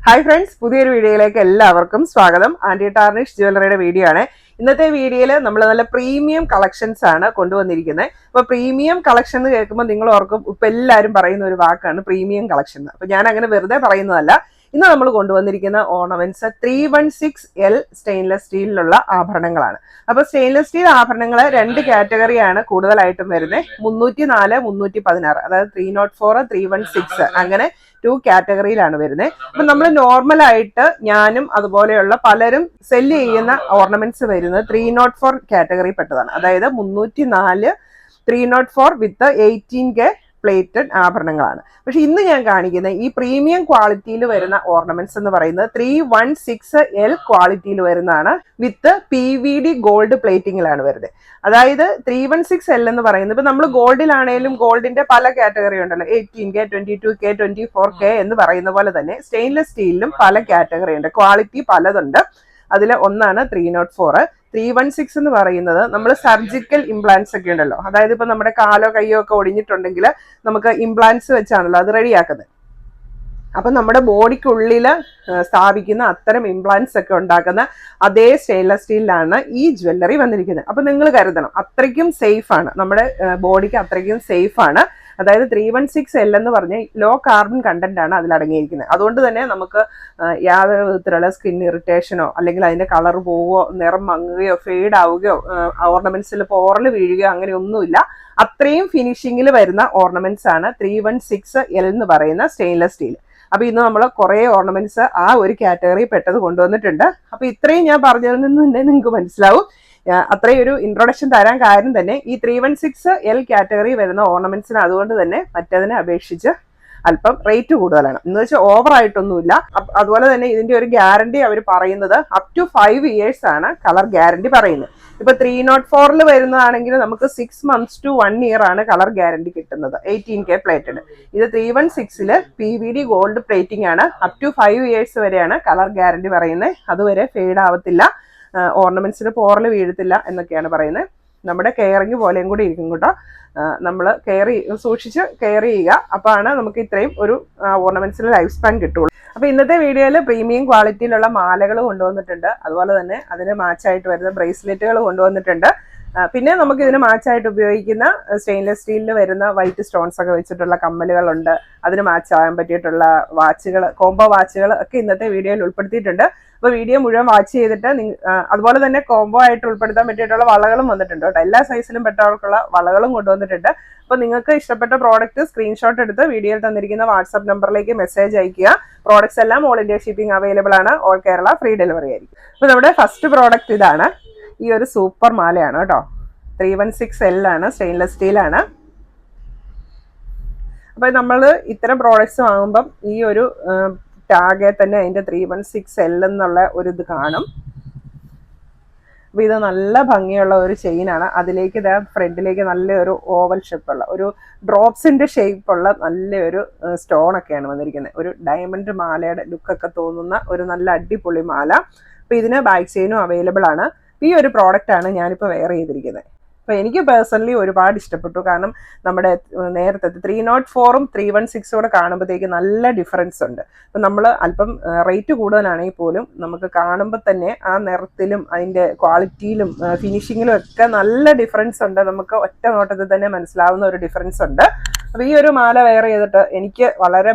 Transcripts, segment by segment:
Hi friends, പുതിയൊരു വീഡിയോയിലേക്ക് എല്ലാവർക്കും സ്വാഗതം. ആന്റി ടാർണിഷ് ജ്വല്ലറിയുടെ വീഡിയോ ആണ്. ഇന്നത്തെ വീഡിയോയിൽ നമ്മൾ നല്ല പ്രീമിയം കളക്ഷൻസ് ആണ് കൊണ്ടുവന്നിരിക്കുന്നത്. അപ്പോൾ പ്രീമിയം കളക്ഷൻ എന്ന് കേൾക്കുമ്പോൾ നിങ്ങൾ ഓർക്കും ഇപ്പം എല്ലാവരും പറയുന്ന ഒരു വാക്കാണ് പ്രീമിയം കളക്ഷൻ. അപ്പോൾ ഞാൻ അങ്ങനെ വെറുതെ പറയുന്നതല്ല. ഇന്ന് നമ്മൾ കൊണ്ടുവന്നിരിക്കുന്ന ഓർണമെന്റ്സ് 316L സ്റ്റെയിൻലെസ് സ്റ്റീലിലുള്ള ആഭരണങ്ങളാണ്. അപ്പോൾ സ്റ്റെയിൻലെസ് സ്റ്റീൽ ആഭരണങ്ങൾ രണ്ട് കാറ്റഗറിയാണ് കൂടുതലായിട്ടും വരുന്നത്. 304, 316, അതായത് 304, 316 അങ്ങനെ 2 കാറ്റഗറിയിലാണ് വരുന്നത്. അപ്പൊ നമ്മൾ നോർമൽ ആയിട്ട് ഞാനും അതുപോലെയുള്ള പലരും സെല് ചെയ്യുന്ന ഓർണമെന്റ്സ് വരുന്നത് 304 കാറ്റഗറി പെട്ടതാണ്. അതായത് 304 304 വിത്ത് 18K പ്ലേറ്റഡ് ആഭരണങ്ങളാണ്. പക്ഷെ ഇന്ന് ഞാൻ കാണിക്കുന്ന ഈ പ്രീമിയം ക്വാളിറ്റിയിൽ വരുന്ന ഓർണമെന്റ്സ് എന്ന് പറയുന്നത് 316L ക്വാളിറ്റിയിൽ വരുന്നതാണ്. വിത്ത് PVD ഗോൾഡ് പ്ലേറ്റിംഗിലാണ് വരുന്നത്. അതായത് 316L എന്ന് പറയുന്നത് ഇപ്പൊ നമ്മൾ ഗോൾഡിലാണേലും ഗോൾഡിന്റെ പല കാറ്റഗറി ഉണ്ടല്ലോ, 18K, 22K, 24K എന്ന് പറയുന്ന പോലെ തന്നെ സ്റ്റെയിൻലെസ് സ്റ്റീലിലും പല കാറ്റഗറി ഉണ്ട്, ക്വാളിറ്റി പലതുണ്ട്. അതിൽ ഒന്നാണ് 304. 316 എന്ന് പറയുന്നത് നമ്മൾ സർജിക്കൽ ഇംപ്ലാന്റ്സ് ഒക്കെ ഉണ്ടല്ലോ, അതായത് ഇപ്പൊ നമ്മുടെ കാലോ കയ്യോ ഒക്കെ ഒടിഞ്ഞിട്ടുണ്ടെങ്കിൽ നമുക്ക് ഇംപ്ലാന്റ്സ് വെച്ചാണല്ലോ അത് റെഡിയാക്കുന്നത്. അപ്പൊ നമ്മുടെ ബോഡിക്കുള്ളിൽ സ്ഥാപിക്കുന്ന അത്തരം ഇംപ്ലാന്റ്സ് ഒക്കെ ഉണ്ടാക്കുന്ന അതേ സ്റ്റെയിൻലെസ് സ്റ്റീലിലാണ് ഈ ജ്വല്ലറി വന്നിരിക്കുന്നത്. അപ്പൊ നിങ്ങൾ കരുതണം, അത്രയ്ക്കും സേഫ് ആണ്, നമ്മുടെ ബോഡിക്ക് അത്രയ്ക്കും സേഫ് ആണ്. അതായത് 316L എന്ന് പറഞ്ഞ ലോ കാർബൺ കണ്ടന്റ് ആണ് അതിൽ അടങ്ങിയിരിക്കുന്നത്. അതുകൊണ്ട് തന്നെ നമുക്ക് യാതൊരു വിധത്തിലുള്ള സ്കിൻ ഇറിറ്റേഷനോ അല്ലെങ്കിൽ അതിന്റെ കളർ പോവുകയോ നിറം മങ്ങുകയോ ഫെയ്ഡ് ആവുകയോ ഓർണമെന്റ്സിൽ പോറൽ വീഴുകയോ അങ്ങനെ ഒന്നുമില്ല. അത്രയും ഫിനിഷിങ്ങിൽ വരുന്ന ഓർണമെന്റ്സ് ആണ് 316L എന്ന് പറയുന്ന സ്റ്റെയിൻലെസ് സ്റ്റീൽ. അപ്പൊ ഇന്ന് നമ്മൾ കുറെ ഓർണമെന്റ്സ് ആ ഒരു കാറ്റഗറി പെട്ടത് കൊണ്ടുവന്നിട്ടുണ്ട്. അപ്പൊ ഇത്രയും ഞാൻ പറഞ്ഞതിൽ നിന്ന് തന്നെ നിങ്ങൾക്ക് മനസ്സിലാവും. അത്രയും ഒരു ഇൻട്രൊഡക്ഷൻ തരാൻ കാര്യം തന്നെ ഈ 316L കാറ്റഗറി വരുന്ന ഓർണമെന്റ്സിന് അതുകൊണ്ട് തന്നെ മറ്റതിനെ അപേക്ഷിച്ച് അല്പം റേറ്റ് കൂടുതലാണ്. എന്ന് വെച്ചാൽ ഓവർ ആയിട്ടൊന്നുമില്ല. അതുപോലെ തന്നെ ഇതിന്റെ ഒരു ഗ്യാരണ്ടി അവർ പറയുന്നത് അപ് ടു 5 years ആണ് കളർ ഗ്യാരണ്ടി പറയുന്നത്. ഇപ്പൊ 304 വരുന്നതാണെങ്കിൽ നമുക്ക് 6 months to 1 year ആണ് കളർ ഗ്യാരണ്ടി കിട്ടുന്നത്, 18K പ്ലേറ്റഡ്. ഇത് 316 PVD ഗോൾഡ് പ്ലേറ്റിംഗ് ആണ്. അപ് ടു 5 years വരെയാണ് കളർ ഗ്യാരണ്ടി പറയുന്നത്. അതുവരെ ഫെയ്ഡ് ആവത്തില്ല, ഓർണമെന്റ്സിന് പോറൽ വീഴത്തില്ല എന്നൊക്കെയാണ് പറയുന്നത്. നമ്മുടെ കെയറിങ് പോലെയും കൂടി ഇരിക്കും കേട്ടോ. നമ്മൾ സൂക്ഷിച്ച് കെയർ ചെയ്യുക. അപ്പോഴാണ് നമുക്ക് ഇത്രയും ഒരു ഓർണമെന്റ്സിന് ലൈഫ് സ്പാൻ കിട്ടുള്ളൂ. അപ്പൊ ഇന്നത്തെ വീഡിയോയിൽ പ്രീമിയം ക്വാളിറ്റിയിലുള്ള മാലകൾ കൊണ്ടുവന്നിട്ടുണ്ട്. അതുപോലെ തന്നെ അതിന് മാച്ചായിട്ട് വരുന്ന ബ്രേസ്ലെറ്റുകൾ കൊണ്ടുവന്നിട്ടുണ്ട്. പിന്നെ നമുക്ക് ഇതിന് മാച്ചായിട്ട് ഉപയോഗിക്കുന്ന സ്റ്റെയിൻലെസ് സ്റ്റീലിൽ വരുന്ന വൈറ്റ് സ്റ്റോൺസ് ഒക്കെ വെച്ചിട്ടുള്ള കമ്മലുകളുണ്ട്. അതിന് മാച്ചാകാൻ പറ്റിയിട്ടുള്ള വാച്ചുകൾ, കോംബോ വാച്ചുകൾ ഒക്കെ ഇന്നത്തെ വീഡിയോയിൽ ഉൾപ്പെടുത്തിയിട്ടുണ്ട്. അപ്പൊ വീഡിയോ മുഴുവൻ വാച്ച് ചെയ്തിട്ട് അതുപോലെ തന്നെ കോംബോ ആയിട്ട് ഉൾപ്പെടുത്താൻ പറ്റിയിട്ടുള്ള വളകളും വന്നിട്ടുണ്ട് കേട്ടോ. എല്ലാ സൈസിലും പെട്ടവർക്കുള്ള വളകളും കൊണ്ടുവന്നിട്ടുണ്ട്. അപ്പൊ നിങ്ങൾക്ക് ഇഷ്ടപ്പെട്ട പ്രോഡക്റ്റ് സ്ക്രീൻഷോട്ട് എടുത്ത് വീഡിയോയിൽ തന്നിരിക്കുന്ന വാട്സ്ആപ്പ് നമ്പറിലേക്ക് മെസ്സേജ് അയക്കുക. പ്രോഡക്ട്സ് എല്ലാം ഓൾ ഇന്ത്യ ഷിപ്പിംഗ് അവൈലബിൾ ആണ്. ഓൾ കേരള ഫ്രീ ഡെലിവറി ആയിരിക്കും. അപ്പൊ നമ്മുടെ ഫസ്റ്റ് പ്രോഡക്റ്റ് ഇതാണ്. ഈ ഒരു സൂപ്പർ മാലയാണ് കേട്ടോ. 316L ആണ്, സ്റ്റെയിൻലെസ് സ്റ്റീലാണ്. അപ്പൊ നമ്മൾ ഇത്തരം പ്രോഡക്ട്സ് വാങ്ങുമ്പം ഈ ഒരു ടാഗെ തന്നെ അതിന്റെ 316L എന്നുള്ള ഒരു ഇത് കാണും. അപ്പൊ ഇത് നല്ല ഭംഗിയുള്ള ഒരു ചെയിനാണ്. അതിലേക്ക് ഫ്രണ്ടിലേക്ക് നല്ലൊരു ഓവൽ ഷേപ്പുള്ള ഒരു ഡ്രോപ്സിന്റെ ഷേപ്പുള്ള നല്ലൊരു സ്റ്റോൺ ഒക്കെയാണ് വന്നിരിക്കുന്നത്. ഒരു ഡയമണ്ട് മാലയുടെ ലുക്കൊക്കെ തോന്നുന്ന ഒരു നല്ല അടിപൊളി മാല. അപ്പൊ ഇതിന് ബാക്ക് ചെയിനും അവൈലബിൾ ആണ്. ഈ ഒരു പ്രോഡക്റ്റ് ആണ് ഞാനിപ്പോൾ വെയർ ചെയ്തിരിക്കുന്നത്. അപ്പോൾ എനിക്ക് പേഴ്സണലി ഒരുപാട് ഇഷ്ടപ്പെട്ടു. കാരണം നമ്മുടെ നേരത്തെ 304ഉം 316ഉം കൂടെ കാണുമ്പോഴത്തേക്ക് നല്ല ഡിഫറൻസ് ഉണ്ട്. അപ്പം നമ്മൾ അല്പം റേറ്റ് കൂടുതലാണെങ്കിൽ പോലും നമുക്ക് കാണുമ്പോൾ തന്നെ ആ നിറത്തിലും അതിൻ്റെ ക്വാളിറ്റിയിലും ഫിനിഷിങ്ങിലും ഒക്കെ നല്ല ഡിഫറൻസ് ഉണ്ട്. നമുക്ക് ഒറ്റ നോട്ടത്തിൽ തന്നെ മനസ്സിലാവുന്ന ഒരു ഡിഫറൻസ് ഉണ്ട്. അപ്പോൾ ഈ ഒരു മാല വെയർ ചെയ്തിട്ട് എനിക്ക് വളരെ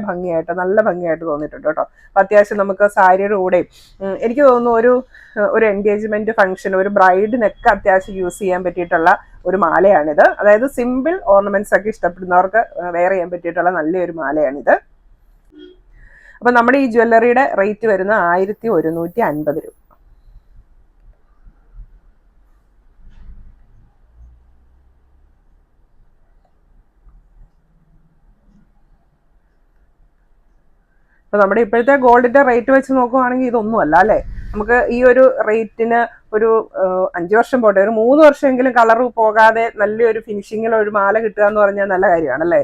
നല്ല ഭംഗിയായിട്ട് തോന്നിയിട്ടുണ്ട് കേട്ടോ. അപ്പം അത്യാവശ്യം നമുക്ക് സാരിയുടെ കൂടെയും എനിക്ക് തോന്നുന്നു ഒരു എൻഗേജ്മെന്റ് ഫംഗ്ഷൻ, ഒരു ബ്രൈഡിനൊക്കെ അത്യാവശ്യം യൂസ് ചെയ്യാൻ പറ്റിയിട്ടുള്ള ഒരു മാലയാണിത്. അതായത് സിമ്പിൾ ഓർണമെന്റ്സ് ഒക്കെ ഇഷ്ടപ്പെടുന്നവർക്ക് വെയർ ചെയ്യാൻ പറ്റിയിട്ടുള്ള നല്ലൊരു മാലയാണിത്. അപ്പൊ നമ്മുടെ ഈ ജ്വല്ലറിയുടെ റേറ്റ് വരുന്ന 1150 രൂപ. അപ്പൊ നമ്മുടെ ഇപ്പോഴത്തെ ഗോൾഡിന്റെ റേറ്റ് വെച്ച് നോക്കുവാണെങ്കിൽ ഇതൊന്നും അല്ല അല്ലേ. നമുക്ക് ഈ ഒരു റേറ്റിന് ഒരു 5 വർഷം പോട്ടെ, ഒരു 3 വർഷമെങ്കിലും കളർ പോകാതെ നല്ലൊരു ഫിനിഷിങ്ങിൽ ഒരു മാല കിട്ടുക എന്ന് പറഞ്ഞാൽ നല്ല കാര്യമാണല്ലേ.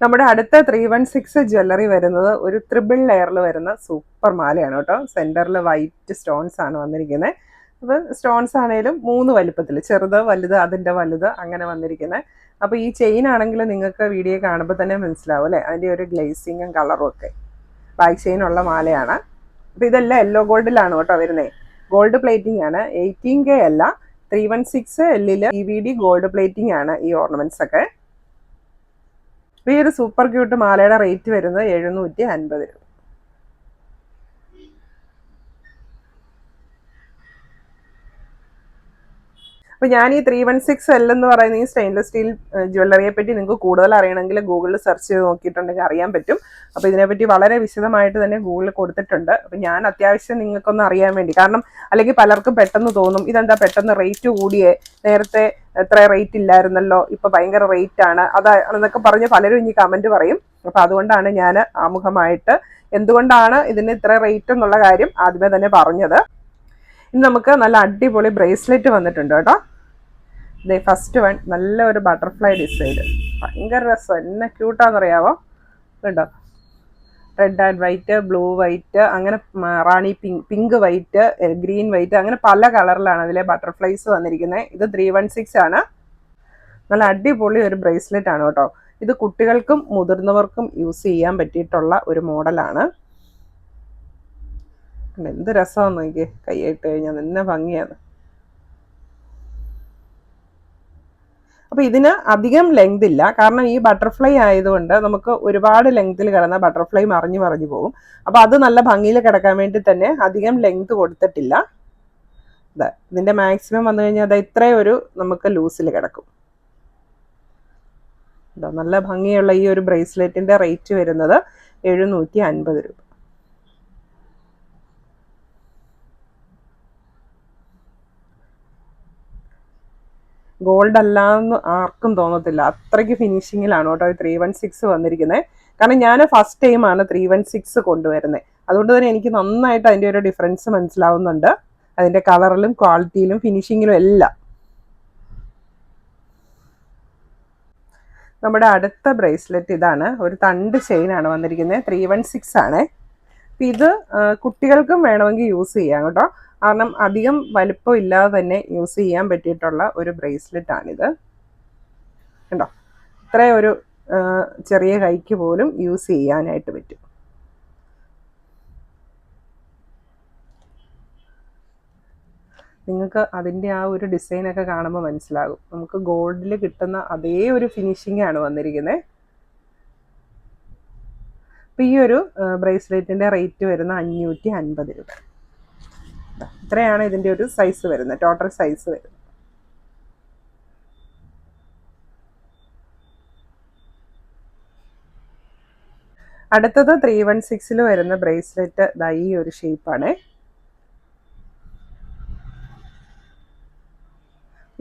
നമ്മുടെ അടുത്ത 316 ജ്വല്ലറി വരുന്നത് ഒരു 3 ലെയറിൽ വരുന്ന സൂപ്പർ മാലയാണ് കേട്ടോ. സെന്ററിൽ വൈറ്റ് സ്റ്റോൺസ് ആണ് വന്നിരിക്കുന്നത്. അപ്പോൾ സ്റ്റോൺസ് ആണെങ്കിലും 3 വലിപ്പത്തിൽ, ചെറുത് വലുത് അതിൻ്റെ വലുത് അങ്ങനെ വന്നിരിക്കുന്നത്. അപ്പോൾ ഈ ചെയിൻ ആണെങ്കിൽ നിങ്ങൾക്ക് വീഡിയോ കാണുമ്പോൾ തന്നെ മനസ്സിലാവും അല്ലേ, അതിൻ്റെ ഒരു ഗ്ലേസിങ്ങും കളറും ഒക്കെ. ബാക്ക് ചെയിൻ ഉള്ള മാലയാണ്. അപ്പോൾ ഇതെല്ലാം യെല്ലോ ഗോൾഡിലാണ് കേട്ടോ വരുന്നത്. ഗോൾഡ് പ്ലേറ്റിംഗ് ആണ്. 18K അല്ല, 316L EVD ഗോൾഡ് പ്ലേറ്റിംഗ് ആണ് ഈ ഓർണമെന്റ്സ് ഒക്കെ. ഈ ഒരു സൂപ്പർ ക്യൂട്ട് മാലയുടെ റേറ്റ് വരുന്നത് 750 രൂപ. അപ്പോൾ ഞാൻ ഈ 316L എന്ന് പറയുന്ന ഈ സ്റ്റെയിൻലെസ് സ്റ്റീൽ ജ്വല്ലറിയെ പറ്റി നിങ്ങൾക്ക് കൂടുതൽ അറിയണമെങ്കിൽ ഗൂഗിളിൽ സെർച്ച് ചെയ്ത് നോക്കിയിട്ടുണ്ടെങ്കിൽ അറിയാൻ പറ്റും. അപ്പോൾ ഇതിനെപ്പറ്റി വളരെ വിശദമായിട്ട് തന്നെ ഗൂഗിളിൽ കൊടുത്തിട്ടുണ്ട്. അപ്പോൾ ഞാൻ അത്യാവശ്യം നിങ്ങൾക്കൊന്ന് അറിയാൻ വേണ്ടി, കാരണം അല്ലെങ്കിൽ പലർക്കും പെട്ടെന്ന് തോന്നും ഇതെന്താ പെട്ടെന്ന് റേറ്റ് കൂടിയേ, നേരത്തെ എത്ര റേറ്റ് ഇല്ലായിരുന്നല്ലോ, ഇപ്പോൾ ഭയങ്കര റേറ്റ് ആണ് അതാണെന്നൊക്കെ പറഞ്ഞ് പലരും ഇനി കമൻറ്റ് പറയും. അപ്പോൾ അതുകൊണ്ടാണ് ഞാൻ ആമുഖമായിട്ട് എന്തുകൊണ്ടാണ് ഇതിന് ഇത്ര റേറ്റ് എന്നുള്ള കാര്യം ആദ്യമേ തന്നെ പറഞ്ഞത്. ഇനി നമുക്ക് നല്ല അടിപൊളി ബ്രേസ്ലെറ്റ് വന്നിട്ടുണ്ട് കേട്ടോ. ഇതേ ഫസ്റ്റ് വൺ, നല്ല ഒരു ബട്ടർഫ്ലൈ ഡിസൈൻ, ഭയങ്കര രസം, എന്നെ ക്യൂട്ടാണെന്നറിയാവോ. കേട്ടോ, red and white, blue white, അങ്ങനെ റാണി പിങ്ക് വൈറ്റ്, ഗ്രീൻ വൈറ്റ്, അങ്ങനെ പല കളറിലാണ് അതിലെ ബട്ടർഫ്ലൈസ് വന്നിരിക്കുന്നത്. ഇത് 316 ആണ്. നല്ല അടിപൊളി ഒരു ബ്രേസ്ലെറ്റ് ആണ് കേട്ടോ. ഇത് കുട്ടികൾക്കും മുതിർന്നവർക്കും യൂസ് ചെയ്യാൻ പറ്റിയിട്ടുള്ള ഒരു മോഡലാണ്. എന്ത് രസമാണെന്ന് നോക്കിയേ, കൈയിട്ട് കഴിഞ്ഞാൽ തന്നെ ഭംഗിയാണ്. അപ്പോൾ ഇതിന് അധികം ലെങ്ത് ഇല്ല, കാരണം ഈ ബട്ടർഫ്ലൈ ആയതുകൊണ്ട് നമുക്ക് ഒരുപാട് ലെങ്ത്തിൽ കിടന്ന ബട്ടർഫ്ലൈ മറിഞ്ഞു പോകും. അപ്പോൾ അത് നല്ല ഭംഗിയിൽ കിടക്കാൻ വേണ്ടി തന്നെ അധികം ലെങ്ത് കൊടുത്തിട്ടില്ല. ഇതിൻ്റെ മാക്സിമം വന്നു കഴിഞ്ഞാൽ അത് ഇത്രയും ഒരു നമുക്ക് ലൂസിൽ കിടക്കും. നല്ല ഭംഗിയുള്ള ഈ ഒരു ബ്രേസ്ലെറ്റിൻ്റെ റേറ്റ് വരുന്നത് 750 രൂപ. ഗോൾഡ് അല്ലാന്ന് ആർക്കും തോന്നത്തില്ല, അത്രയ്ക്ക് ഫിനിഷിങ്ങിലാണ് കേട്ടോ ഈ 316 വന്നിരിക്കുന്നത്. കാരണം ഞാൻ ഫസ്റ്റ് ടൈമാണ് 316 കൊണ്ടുവരുന്നത്, അതുകൊണ്ട് തന്നെ എനിക്ക് നന്നായിട്ട് അതിൻ്റെ ഒരു ഡിഫറൻസ് മനസ്സിലാവുന്നുണ്ട്, അതിൻ്റെ കളറിലും ക്വാളിറ്റിയിലും ഫിനിഷിങ്ങിലും എല്ലാം. നമ്മുടെ അടുത്ത ബ്രേസ്ലെറ്റ് ഇതാണ്, ഒരു തണ്ട് ചെയിനാണ് വന്നിരിക്കുന്നത്, 316 ആണ്. അപ്പം ഇത് കുട്ടികൾക്കും വേണമെങ്കിൽ യൂസ് ചെയ്യാം കേട്ടോ, കാരണം അധികം വലിപ്പം ഇല്ലാതെ തന്നെ യൂസ് ചെയ്യാൻ പറ്റിയിട്ടുള്ള ഒരു ബ്രേസ്ലെറ്റ് ആണിത്. കണ്ടോ, ഇത്രയും ഒരു ചെറിയ കൈക്ക് പോലും യൂസ് ചെയ്യാനായിട്ട് പറ്റും. നിങ്ങൾക്ക് അതിൻ്റെ ആ ഒരു ഡിസൈനൊക്കെ കാണുമ്പോൾ മനസ്സിലാകും, നമുക്ക് ഗോൾഡിൽ കിട്ടുന്ന അതേ ഒരു ഫിനിഷിംഗ് ആണ് വന്നിരിക്കുന്നത്. അപ്പം ഈ ഒരു ബ്രേസ്ലെറ്റിൻ്റെ റേറ്റ് വരുന്ന 550 രൂപ. ഇത്രയാണ് ഇതിൻ്റെ ഒരു സൈസ് വരുന്നത്, ടോട്ടൽ സൈസ് വരുന്നത്. അടുത്തത് 316 വരുന്ന ബ്രേസ്ലെറ്റ് ഈ ഒരു ഷേപ്പാണ്.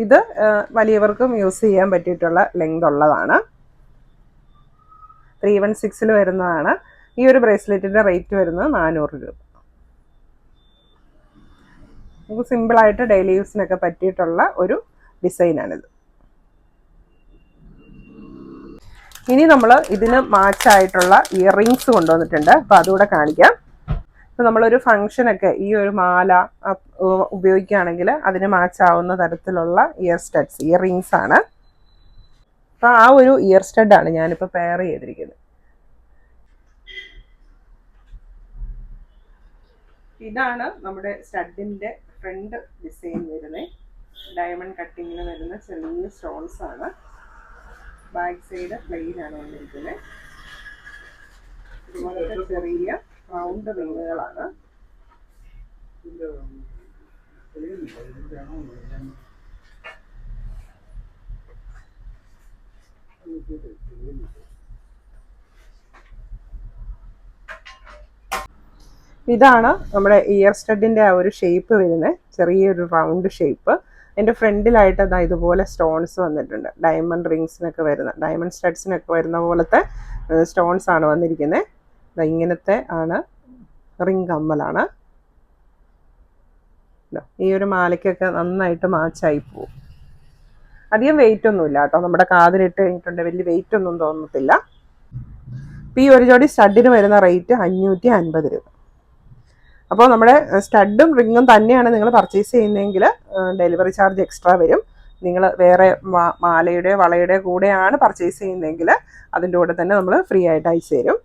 ഇത് വലിയവർക്കും യൂസ് ചെയ്യാൻ പറ്റിയിട്ടുള്ള ലെങ്ത് ഉള്ളതാണ്. 316 വരുന്നതാണ്. ഈ ഒരു ബ്രേസ്ലെറ്റിൻ്റെ റേറ്റ് വരുന്നത് 400 രൂപ. നമുക്ക് സിമ്പിളായിട്ട് ഡെയിലി യൂസിനൊക്കെ പറ്റിയിട്ടുള്ള ഒരു ഡിസൈനാണിത്. ഇനി നമ്മൾ ഇതിന് മാച്ചായിട്ടുള്ള ഇയറിങ്സ് കൊണ്ടുവന്നിട്ടുണ്ട്, അപ്പോൾ അതുകൂടെ കാണിക്കാം. അപ്പോൾ നമ്മളൊരു ഫങ്ഷനൊക്കെ ഈ ഒരു മാല ഉപയോഗിക്കുകയാണെങ്കിൽ അതിന് മാച്ചാവുന്ന തരത്തിലുള്ള ഇയറിങ്സ് ആണ്. അപ്പോൾ ആ ഒരു ഇയർ സ്റ്റഡാണ് ഞാനിപ്പോൾ പെയർ ചെയ്തിരിക്കുന്നത്. ഇതാണ് നമ്മുടെ സ്റ്റഡിൻ്റെ ഫ്രണ്ട് ഡിസൈൻ വരുന്നത്. ഡയമണ്ട് കട്ടിങ്ങിൽ വരുന്ന ചെറിയ സ്റ്റോൺസ് ആണ്. ബാക്ക് സൈഡ് പ്ലെയിൻ ആണ് വന്നിരിക്കുന്നത്. ഇതുപോലത്തെ ചെറിയ റൗണ്ട് റിങ്ങുകളാണ്. ഇതാണ് നമ്മുടെ ഇയർ സ്റ്റഡിൻ്റെ ആ ഒരു ഷേപ്പ് വരുന്നത്, ചെറിയൊരു റൗണ്ട് ഷേപ്പ്. അതിൻ്റെ ഫ്രണ്ടിലായിട്ട് അതാ ഇതുപോലെ സ്റ്റോൺസ് വന്നിട്ടുണ്ട്. ഡയമണ്ട് റിങ്സിനൊക്കെ വരുന്ന, ഡയമണ്ട് സ്റ്റഡ്സിനൊക്കെ വരുന്ന പോലത്തെ സ്റ്റോൺസ് ആണ് വന്നിരിക്കുന്നത്. ഇങ്ങനത്തെ ആണ് റിങ് കമ്മലാണ്. ഈ ഒരു മാലയ്ക്കൊക്കെ നന്നായിട്ട് മാച്ചായി പോവും. അധികം വെയിറ്റ് ഒന്നുമില്ല കേട്ടോ, നമ്മുടെ കാതിലിട്ട് കഴിഞ്ഞിട്ടുണ്ട് വലിയ വെയിറ്റ് ഒന്നും തോന്നത്തില്ല. ഈ ഒരു ജോഡി സ്റ്റഡിന് വരുന്ന റേറ്റ് 550 രൂപ. അപ്പോൾ നമ്മുടെ സ്റ്റഡും റിങ്ങും തന്നെയാണ് നിങ്ങൾ പർച്ചേസ് ചെയ്യുന്നതെങ്കിൽ ഡെലിവറി ചാർജ് എക്സ്ട്രാ വരും. നിങ്ങൾ വേറെ മാലയുടെ വളയുടെ കൂടെയാണ് പർച്ചേസ് ചെയ്യുന്നതെങ്കിൽ അതിൻ്റെ കൂടെ തന്നെ നമ്മൾ ഫ്രീ ആയിട്ട് അയച്ചു തരും.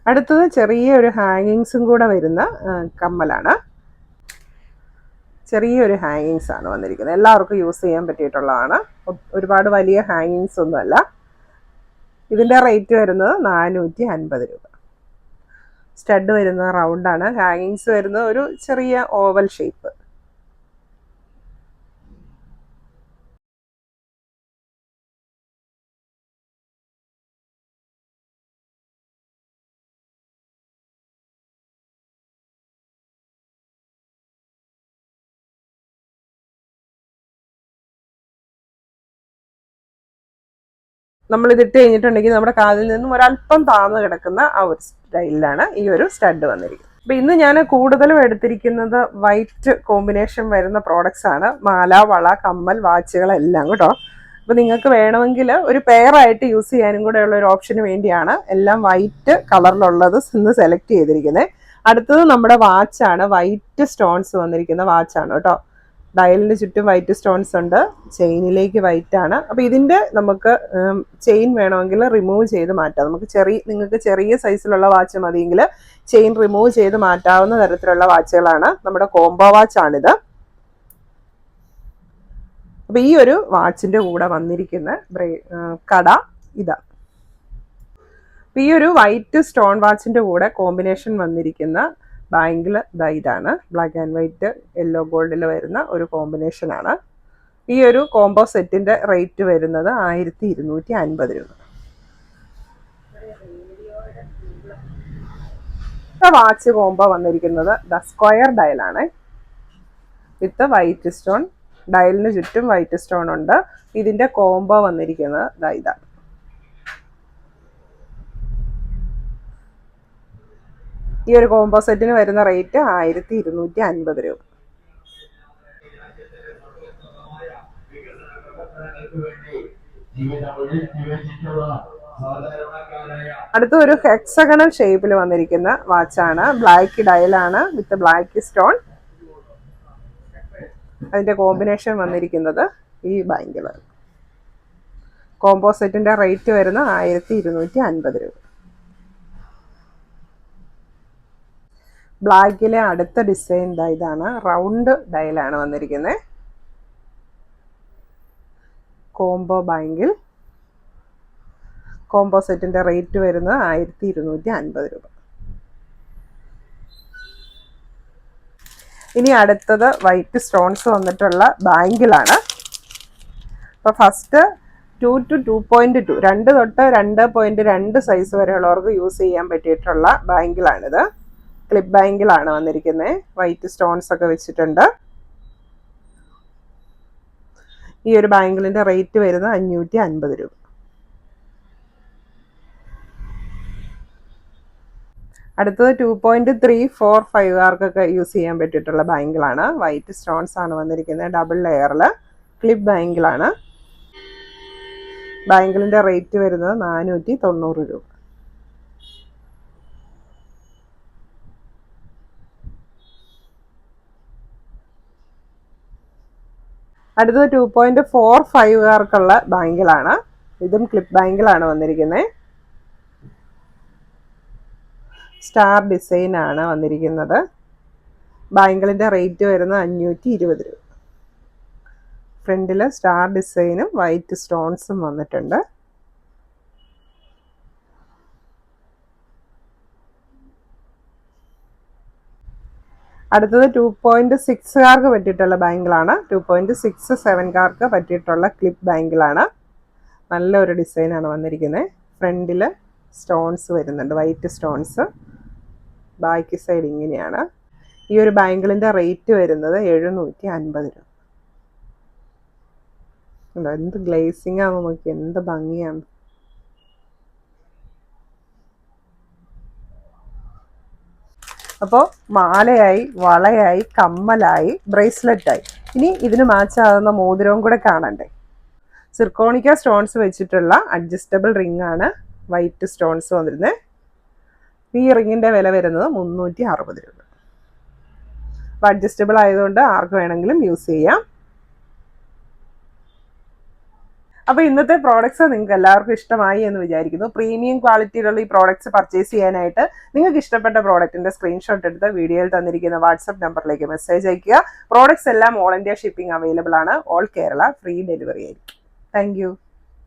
അടുത്തത് ചെറിയൊരു ഹാങ്ങിങ്സും കൂടെ വരുന്ന കമ്മലാണ്. ചെറിയൊരു ഹാങ്ങിങ്സ് ആണ് വന്നിരിക്കുന്നത്. എല്ലാവർക്കും യൂസ് ചെയ്യാൻ പറ്റിയിട്ടുള്ളതാണ്. ഒരുപാട് വലിയ ഹാങ്ങിങ്സ് ഒന്നുമല്ല. ഇതിൻ്റെ റേറ്റ് വരുന്നത് 450 രൂപ. സ്റ്റഡ് വരുന്നത് റൗണ്ടാണ്. ഹാങ്ങിങ്സ് വരുന്നത് ഒരു ചെറിയ ഓവൽ ഷേപ്പ്. നമ്മളിതിട്ട് കഴിഞ്ഞിട്ടുണ്ടെങ്കിൽ നമ്മുടെ കാതിൽ നിന്നും ഒരല്പം താഴ്ന്നു കിടക്കുന്ന ആ ഒരു സ്റ്റൈലിലാണ് ഈ ഒരു സ്റ്റഡ് വന്നിരിക്കുന്നത്. അപ്പം ഇന്ന് ഞാൻ കൂടുതലും എടുത്തിരിക്കുന്നത് വൈറ്റ് കോമ്പിനേഷൻ വരുന്ന പ്രോഡക്റ്റ്സ് ആണ്. മാല, വള, കമ്മൽ, വാച്ചുകളെല്ലാം കേട്ടോ. അപ്പം നിങ്ങൾക്ക് വേണമെങ്കിൽ ഒരു പെയറായിട്ട് യൂസ് ചെയ്യാനും കൂടെ ഉള്ള ഒരു ഓപ്ഷന് വേണ്ടിയാണ് എല്ലാം വൈറ്റ് കളറിലുള്ളത് ഇന്ന് സെലക്ട് ചെയ്തിരിക്കുന്നത്. അടുത്തത് നമ്മുടെ വാച്ചാണ്. വൈറ്റ് സ്റ്റോൺസ് വന്നിരിക്കുന്ന വാച്ചാണ് കേട്ടോ. ഡയലിന് ചുറ്റും വൈറ്റ് സ്റ്റോൺസ് ഉണ്ട്. ചെയിനിലേക്ക് വൈറ്റ് ആണ്. അപ്പോൾ ഇതിൻ്റെ നമുക്ക് ചെയിൻ വേണമെങ്കിൽ റിമൂവ് ചെയ്ത് മാറ്റാം. നിങ്ങൾക്ക് ചെറിയ സൈസിലുള്ള വാച്ച് മതിയെങ്കിൽ ചെയിൻ റിമൂവ് ചെയ്ത് മാറ്റാവുന്ന തരത്തിലുള്ള വാച്ചുകളാണ്. നമ്മുടെ കോംബോ വാച്ചാണിത്. അപ്പോൾ ഈ ഒരു വാച്ചിൻ്റെ കൂടെ വന്നിരിക്കുന്ന കട ഇതാ. അപ്പോൾ ഈ ഒരു വൈറ്റ് സ്റ്റോൺ വാച്ചിൻ്റെ കൂടെ കോമ്പിനേഷൻ വന്നിരിക്കുന്ന ബാങ്കിൾ ഇതാണ്. ബ്ലാക്ക് ആൻഡ് വൈറ്റ് യെല്ലോ ഗോൾഡിൽ വരുന്ന ഒരു കോമ്പിനേഷനാണ്. ഈ ഒരു കോംബോ സെറ്റിൻ്റെ റേറ്റ് വരുന്നത് 1250 രൂപ. വാച്ച് കോംബോ വന്നിരിക്കുന്നത് സ്ക്വയർ ഡയലാണ് വിത്ത് വൈറ്റ് സ്റ്റോൺ. ഡയലിന് ചുറ്റും വൈറ്റ് സ്റ്റോൺ ഉണ്ട്. ഇതിൻ്റെ കോംബോ വന്നിരിക്കുന്നത് ഇതാണ്. ഈ ഒരു കോംബോ സെറ്റിന് വരുന്ന റേറ്റ് 1250 രൂപ. അടുത്ത ഒരു ഹെക്സഗണൽ ഷേപ്പിൽ വന്നിരിക്കുന്ന വാച്ചാണ്. ബ്ലാക്ക് ഡയലാണ് വിത്ത് ബ്ലാക്ക് സ്റ്റോൺ. അതിൻ്റെ കോമ്പിനേഷൻ വന്നിരിക്കുന്നത് ഈ ബാങ്കിൾ. കോംബോ സെറ്റിൻ്റെ റേറ്റ് വരുന്ന 1250 രൂപ. ബ്ലാക്കിലെ അടുത്ത ഡിസൈൻ ഇതാണ്. റൗണ്ട് ഡയലാണ് വന്നിരിക്കുന്നത്. Combo bangle. കോംബോ സെറ്റിൻ്റെ റേറ്റ് വരുന്നത് 1250 രൂപ. ഇനി അടുത്തത് വൈറ്റ് സ്റ്റോൺസ് വന്നിട്ടുള്ള ബാങ്കിളാണ്. അപ്പോൾ ഫസ്റ്റ് 2 to 2.2 2 തൊട്ട് 2.2 സൈസ് വരെയുള്ളവർക്ക് യൂസ് ചെയ്യാൻ പറ്റിയിട്ടുള്ള ബാങ്കിളാണിത്. ക്ലിപ്പ് ബാങ്കിളാണ് വന്നിരിക്കുന്നത്. വൈറ്റ് സ്റ്റോൺസ് ഒക്കെ വെച്ചിട്ടുണ്ട്. ഈ ഒരു ബാങ്കിളിൻ്റെ റേറ്റ് വരുന്നത് 550 രൂപ. അടുത്തത് 2.345 യൂസ് ചെയ്യാൻ പറ്റിയിട്ടുള്ള ബാങ്കിളാണ്. വൈറ്റ് സ്റ്റോൺസ് ആണ് വന്നിരിക്കുന്നത്. ഡബിൾ ലെയറിൽ ക്ലിപ്പ് ബാങ്കിളാണ്. ബാങ്കിളിൻ്റെ റേറ്റ് വരുന്നത് 490 രൂപ. അടുത്തത് 2.45 ബാങ്കിളാണ്. ഇതും ക്ലിപ്പ് ബാങ്കിളാണ് വന്നിരിക്കുന്നത്. സ്റ്റാർ ഡിസൈൻ ആണ് വന്നിരിക്കുന്നത്. ബാങ്കിളിൻ്റെ റേറ്റ് വരുന്നത് 520 രൂപ. ഫ്രണ്ടിൽ സ്റ്റാർ ഡിസൈനും വൈറ്റ് സ്റ്റോൺസും വന്നിട്ടുണ്ട്. അടുത്തത് 2.6 പറ്റിയിട്ടുള്ള ബാങ്കിളാണ്. 2.67 പറ്റിയിട്ടുള്ള ക്ലിപ്പ് ബാങ്കിളാണ്. നല്ലൊരു ഡിസൈനാണ് വന്നിരിക്കുന്നത്. ഫ്രണ്ടിൽ സ്റ്റോൺസ് വരുന്നുണ്ട്, വൈറ്റ് സ്റ്റോൺസ്. ബാക്ക് സൈഡ് ഇങ്ങനെയാണ്. ഈ ഒരു ബാംഗിളിൻ്റെ റേറ്റ് വരുന്നത് 750 രൂപ. എന്ത് ഗ്ലേസിംഗ് ആണെന്ന് നോക്കി, എന്ത് ഭംഗിയാണ്. അപ്പോൾ മാലയായി, വളയായി, കമ്മലായി, ബ്രേസ്ലെറ്റായി. ഇനി ഇതിന് മാച്ചാകുന്ന മോതിരവും കൂടെ കാണണ്ടേ. സിർക്കോണിക്ക സ്റ്റോൺസ് വെച്ചിട്ടുള്ള അഡ്ജസ്റ്റബിൾ റിംഗ് ആണ്, വൈറ്റ് സ്റ്റോൺസ് വന്നിരുന്നത്. ഈ റിങ്ങിൻ്റെ വില വരുന്നത് 360 രൂപ. അപ്പോൾ അഡ്ജസ്റ്റബിൾ ആയതുകൊണ്ട് ആർക്ക് വേണമെങ്കിലും യൂസ് ചെയ്യാം. അപ്പോൾ ഇന്നത്തെ പ്രോഡക്റ്റ്സ് നിങ്ങൾക്ക് എല്ലാവർക്കും ഇഷ്ടമായി എന്ന് വിചാരിക്കുന്നു. പ്രീമിയം ക്വാളിറ്റിയിലുള്ള ഈ പ്രോഡക്റ്റ്സ് പർച്ചേസ് ചെയ്യാനായിട്ട് നിങ്ങൾക്ക് ഇഷ്ടപ്പെട്ട പ്രോഡക്റ്റിൻ്റെ സ്ക്രീൻഷോട്ട് എടുത്ത് വീഡിയോയിൽ തന്നിരിക്കുന്ന വാട്സപ്പ് നമ്പറിലേക്ക് മെസ്സേജ് അയയ്ക്കുക. പ്രോഡക്റ്റ്സ് എല്ലാം ഓൾ ഇന്ത്യ ഷിപ്പിംഗ് അവൈലബിൾ ആണ്. ഓൾ കേരള ഫ്രീ ഡെലിവറി ആയിരിക്കും. താങ്ക്